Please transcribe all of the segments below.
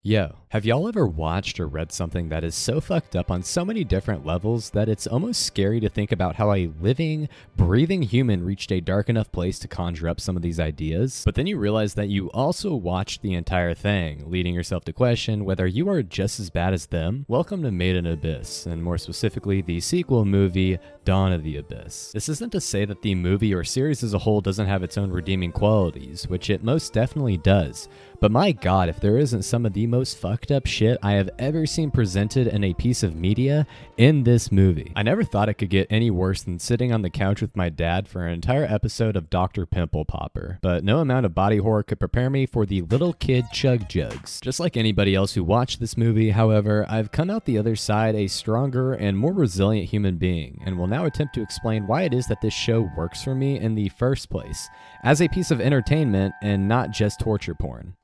Yo, have y'all ever watched or read something that is so fucked up on so many different levels that it's almost scary to think about how a living, breathing human reached a dark enough place to conjure up some of these ideas? But then you realize that you also watched the entire thing, leading yourself to question whether you are just as bad as them? Welcome to Made in Abyss, and more specifically, the sequel movie, Dawn of the Abyss. This isn't to say that the movie or series as a whole doesn't have its own redeeming qualities, which it most definitely does. But my god, if there isn't some of the most fucked up shit I have ever seen presented in a piece of media in this movie. I never thought it could get any worse than sitting on the couch with my dad for an entire episode of Dr. Pimple Popper. But no amount of body horror could prepare me for the little kid chug jugs. Just like anybody else who watched this movie, however, I've come out the other side a stronger and more resilient human being, and will now attempt to explain why it is that this show works for me in the first place, as a piece of entertainment and not just torture porn.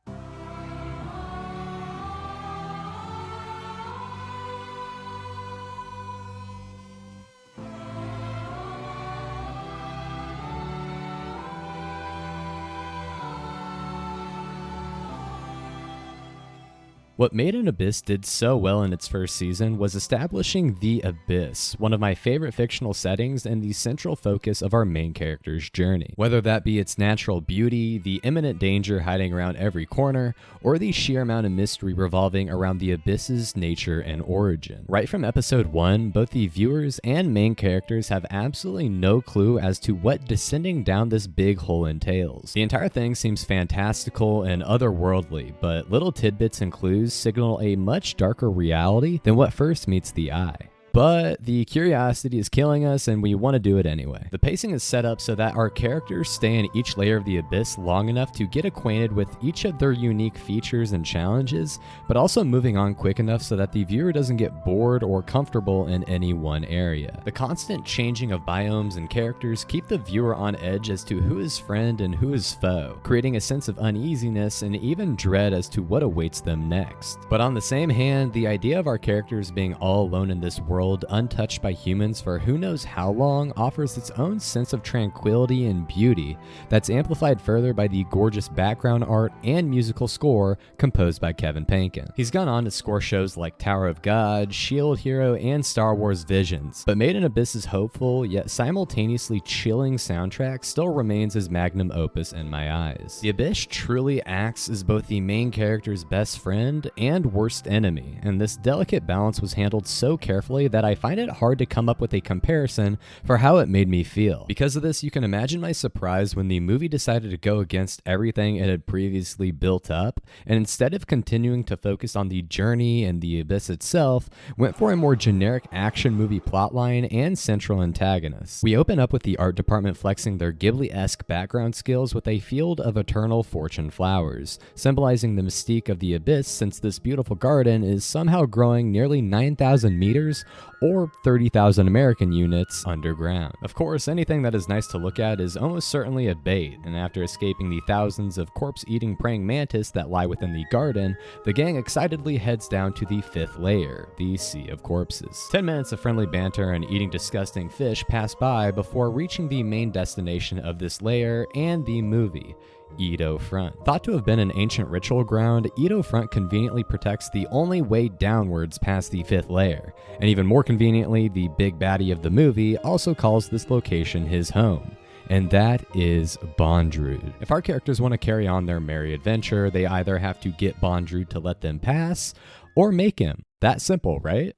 What Made in Abyss did so well in its first season was establishing the Abyss, one of my favorite fictional settings and the central focus of our main character's journey. Whether that be its natural beauty, the imminent danger hiding around every corner, or the sheer amount of mystery revolving around the Abyss's nature and origin. Right from episode 1, both the viewers and main characters have absolutely no clue as to what descending down this big hole entails. The entire thing seems fantastical and otherworldly, but little tidbits and clues signal a much darker reality than what first meets the eye. But the curiosity is killing us and we want to do it anyway. The pacing is set up so that our characters stay in each layer of the Abyss long enough to get acquainted with each of their unique features and challenges, but also moving on quick enough so that the viewer doesn't get bored or comfortable in any one area. The constant changing of biomes and characters keep the viewer on edge as to who is friend and who is foe, creating a sense of uneasiness and even dread as to what awaits them next. But on the same hand, the idea of our characters being all alone in this world, untouched by humans for who knows how long, offers its own sense of tranquility and beauty that's amplified further by the gorgeous background art and musical score composed by Kevin Pankin. He's gone on to score shows like Tower of God, Shield Hero, and Star Wars Visions, but Made in Abyss's hopeful yet simultaneously chilling soundtrack still remains his magnum opus in my eyes. The Abyss truly acts as both the main character's best friend and worst enemy, and this delicate balance was handled so carefully that I find it hard to come up with a comparison for how it made me feel. Because of this, you can imagine my surprise when the movie decided to go against everything it had previously built up, and instead of continuing to focus on the journey and the Abyss itself, went for a more generic action movie plotline and central antagonist. We open up with the art department flexing their Ghibli-esque background skills with a field of eternal fortune flowers, symbolizing the mystique of the Abyss since this beautiful garden is somehow growing nearly 9,000 meters or 30,000 American units underground. Of course, anything that is nice to look at is almost certainly a bait, and after escaping the thousands of corpse-eating praying mantis that lie within the garden, the gang excitedly heads down to the 5th layer, the Sea of Corpses. 10 minutes of friendly banter and eating disgusting fish pass by before reaching the main destination of this layer and the movie, Edo Front. Thought to have been an ancient ritual ground, Edo Front conveniently protects the only way downwards past the 5th layer, and even more conveniently, the big baddie of the movie also calls this location his home. And that is Bondrewd. If our characters want to carry on their merry adventure, they either have to get Bondrewd to let them pass, or make him. That simple, right?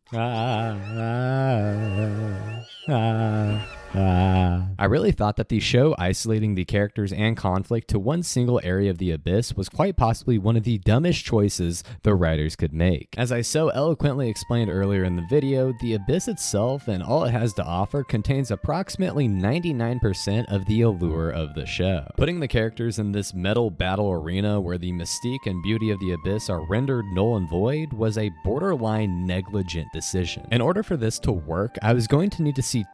I really thought that the show isolating the characters and conflict to one single area of the Abyss was quite possibly one of the dumbest choices the writers could make. As I so eloquently explained earlier in the video, the Abyss itself and all it has to offer contains approximately 99% of the allure of the show. Putting the characters in this metal battle arena where the mystique and beauty of the Abyss are rendered null and void was was a borderline negligent decision. In order for this to work, I was going to need to see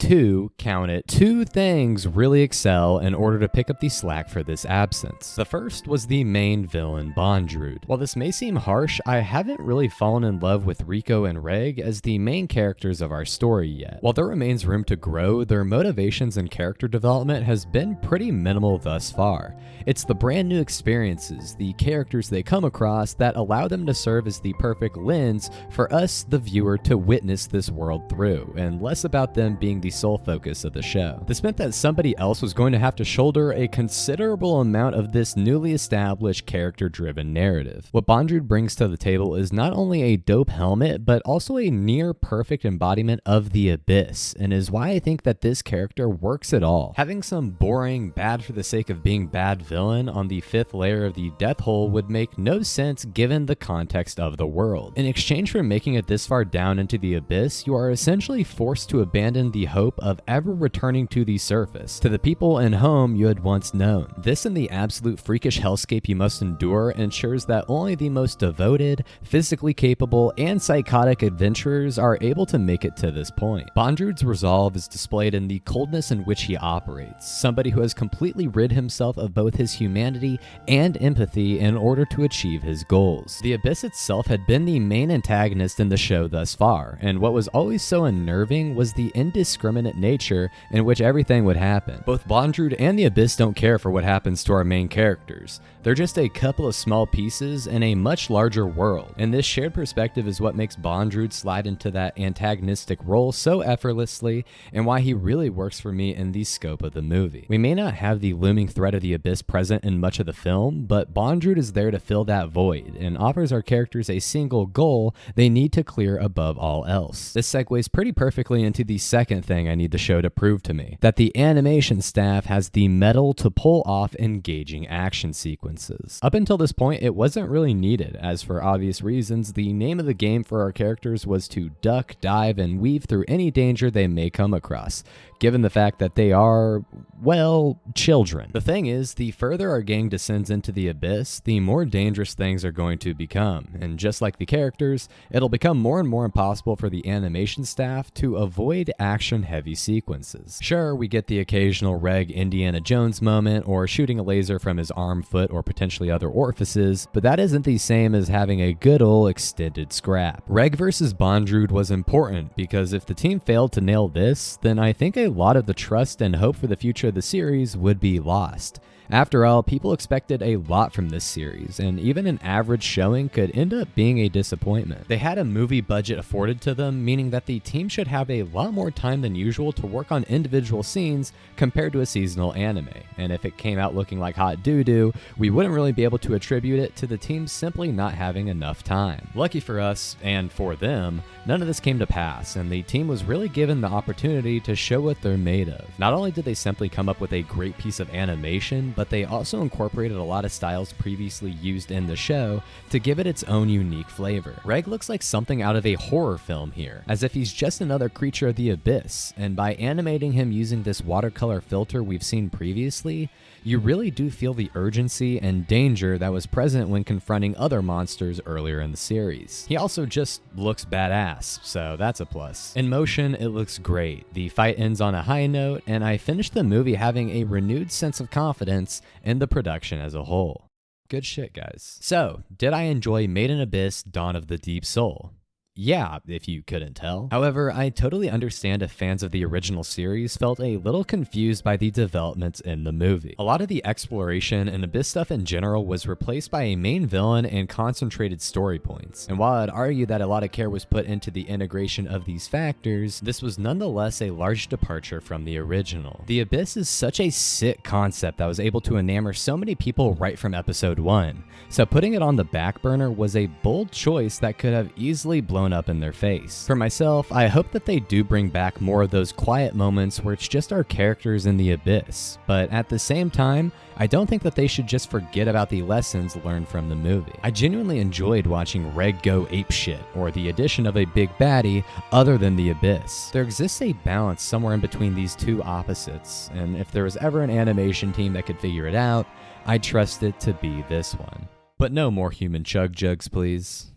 count it, two things really excel in order to pick up the slack for this absence. The first was the main villain, Bondrewd. While this may seem harsh, I haven't really fallen in love with Rico and Reg as the main characters of our story yet. While there remains room to grow, their motivations and character development has been pretty minimal thus far. It's the brand new experiences, the characters they come across, that allow them to serve as the perfect lens for us, the viewer, to witness this world through, and less about them being the sole focus of the show. This meant that somebody else was going to have to shoulder a considerable amount of this newly established character-driven narrative. What Bondrewd brings to the table is not only a dope helmet, but also a near-perfect embodiment of the Abyss, and is why I think that this character works at all. Having some boring, bad for the sake of being bad villain on the 5th layer of the Death Hole would make no sense given the context of the world. In exchange for making it this far down into the Abyss, you are essentially forced to abandon the hope of ever returning to the surface, to the people and home you had once known. This and the absolute freakish hellscape you must endure ensures that only the most devoted, physically capable, and psychotic adventurers are able to make it to this point. Bondrewd's resolve is displayed in the coldness in which he operates, somebody who has completely rid himself of both his humanity and empathy in order to achieve his goals. The Abyss itself had been the main antagonist in the show thus far, and what was always so unnerving was the indiscriminate nature in which everything would happen. Both Bondrewd and the Abyss don't care for what happens to our main characters. They're just a couple of small pieces in a much larger world, and this shared perspective is what makes Bondrewd slide into that antagonistic role so effortlessly, and why he really works for me in the scope of the movie. We may not have the looming threat of the Abyss present in much of the film, but Bondrewd is there to fill that void, and offers our characters a single goal they need to clear above all else. This segues pretty perfectly into the second thing I need the show to prove to me, that the animation staff has the mettle to pull off engaging action sequences. Up until this point, it wasn't really needed, as for obvious reasons, the name of the game for our characters was to duck, dive, and weave through any danger they may come across, given the fact that they are, well, children. The thing is, the further our gang descends into the Abyss, the more dangerous things are going to become, and just like the characters, it'll become more and more impossible for the animation staff to avoid action-heavy sequences. Sure, we get the occasional Reg Indiana Jones moment, or shooting a laser from his arm, foot, or potentially other orifices, but that isn't the same as having a good ol' extended scrap. Reg versus Bondrewd was important, because if the team failed to nail this, then I think a lot of the trust and hope for the future of the series would be lost. After all, people expected a lot from this series, and even an average showing could end up being a disappointment. They had a movie budget afforded to them, meaning that the team should have a lot more time than usual to work on individual scenes compared to a seasonal anime, and if it came out looking like hot doo-doo, we wouldn't really be able to attribute it to the team simply not having enough time. Lucky for us, and for them, none of this came to pass, and the team was really given the opportunity to show what they're made of. Not only did they simply come up with a great piece of animation, but they also incorporated a lot of styles previously used in the show to give it its own unique flavor. Reg looks like something out of a horror film here, as if he's just another creature of the Abyss, and by animating him using this watercolor filter we've seen previously, you really do feel the urgency and danger that was present when confronting other monsters earlier in the series. He also just looks badass, so that's a plus. In motion, it looks great. The fight ends on a high note, and I finished the movie having a renewed sense of confidence in the production as a whole. Good shit, guys. So, did I enjoy Made in Abyss: Dawn of the Deep Soul? Yeah, if you couldn't tell. However, I totally understand if fans of the original series felt a little confused by the developments in the movie. A lot of the exploration and Abyss stuff in general was replaced by a main villain and concentrated story points. And while I'd argue that a lot of care was put into the integration of these factors, this was nonetheless a large departure from the original. The Abyss is such a sick concept that was able to enamor so many people right from episode 1. So putting it on the back burner was a bold choice that could have easily blown up in their face. For myself, I hope that they do bring back more of those quiet moments where it's just our characters in the Abyss, but at the same time, I don't think that they should just forget about the lessons learned from the movie. I genuinely enjoyed watching Reg go apeshit, or the addition of a big baddie other than the Abyss. There exists a balance somewhere in between these two opposites, and if there was ever an animation team that could figure it out, I'd trust it to be this one. But no more human chug jugs, please.